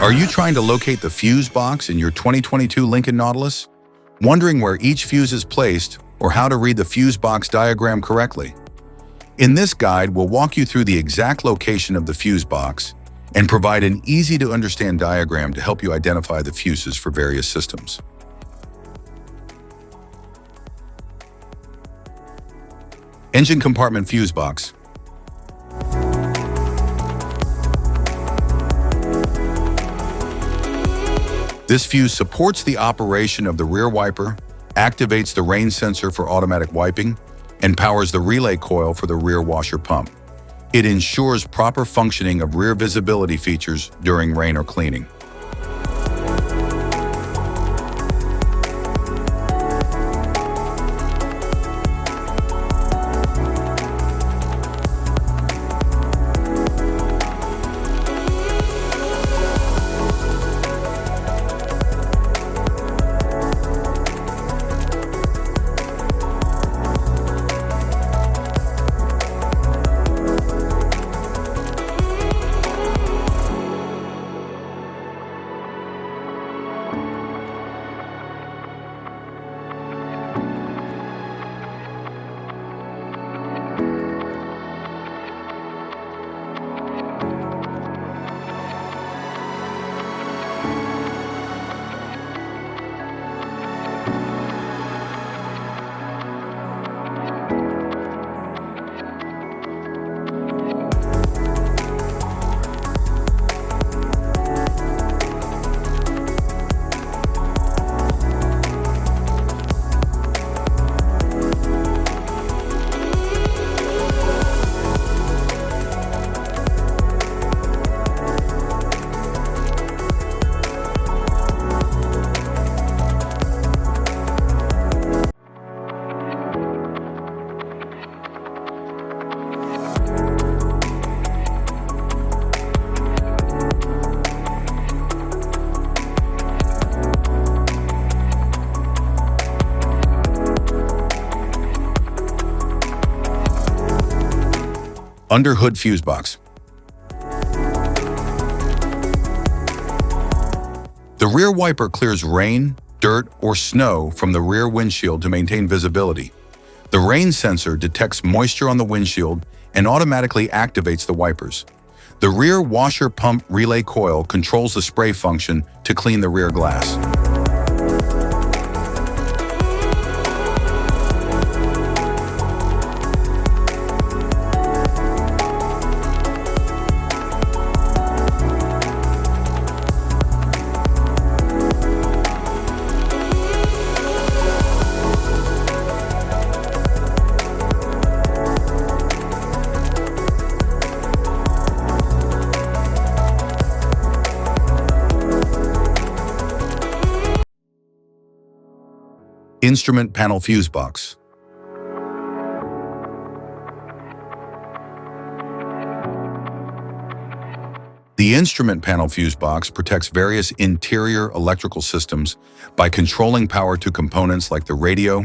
Are you trying to locate the fuse box in your 2022 Lincoln Nautilus? Wondering where each fuse is placed or how to read the fuse box diagram correctly? In this guide, we'll walk you through the exact location of the fuse box and provide an easy-to-understand diagram to help you identify the fuses for various systems. Engine compartment fuse box. This fuse supports the operation of the rear wiper, activates the rain sensor for automatic wiping, and powers the relay coil for the rear washer pump. It ensures proper functioning of rear visibility features during rain or cleaning. Under hood fuse box. The rear wiper clears rain, dirt, or snow from the rear windshield to maintain visibility. The rain sensor detects moisture on the windshield and automatically activates the wipers. The rear washer pump relay coil controls the spray function to clean the rear glass. Instrument panel fuse box. The instrument panel fuse box protects various interior electrical systems by controlling power to components like the radio,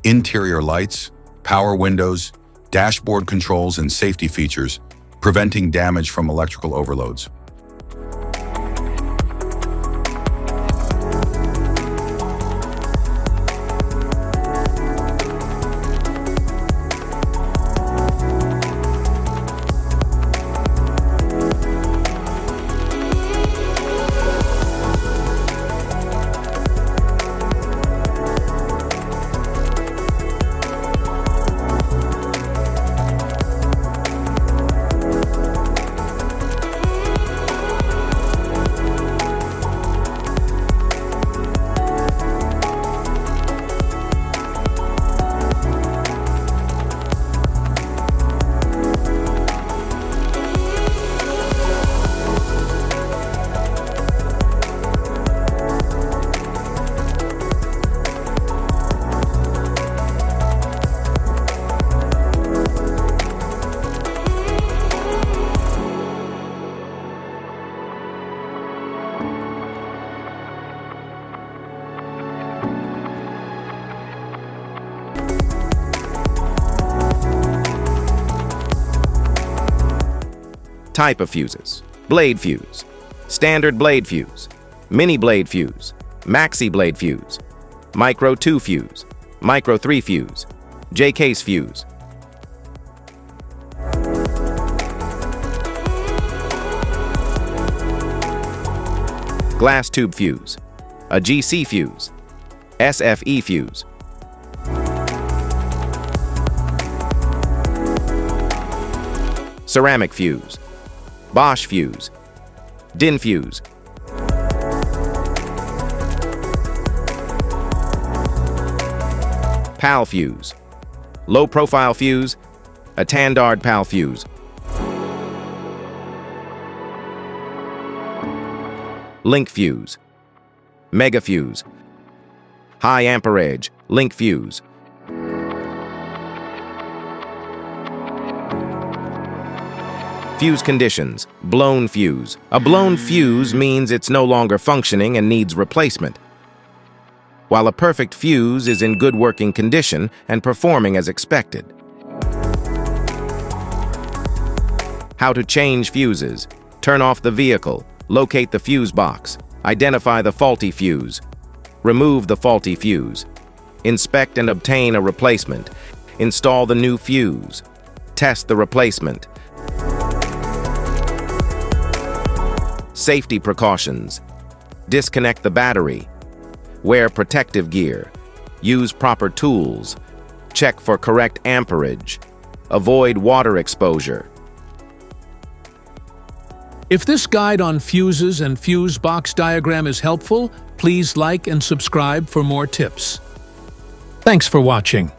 interior lights, power windows, dashboard controls, and safety features, preventing damage from electrical overloads. Type of fuses. Blade fuse. standard blade fuse, mini blade fuse, maxi blade fuse, micro 2 fuse, micro 3 fuse, J-case fuse. Glass tube fuse, a GC fuse, SFE fuse. Ceramic fuse, Bosch fuse, DIN fuse. PAL fuse, low profile fuse, a Tandard PAL fuse. Link fuse, mega fuse, high amperage, link fuse. Fuse conditions, blown fuse. A blown fuse means it's no longer functioning and needs replacement, while a perfect fuse is in good working condition and performing as expected. How to change fuses. Turn off the vehicle, locate the fuse box, identify the faulty fuse, remove the faulty fuse, inspect and obtain a replacement, install the new fuse, test the replacement. Safety precautions. Disconnect the battery, wear protective gear, use proper tools, check for correct amperage, avoid water exposure. If this guide on fuses and fuse box diagram is helpful, please like and subscribe for more tips. Thanks for watching.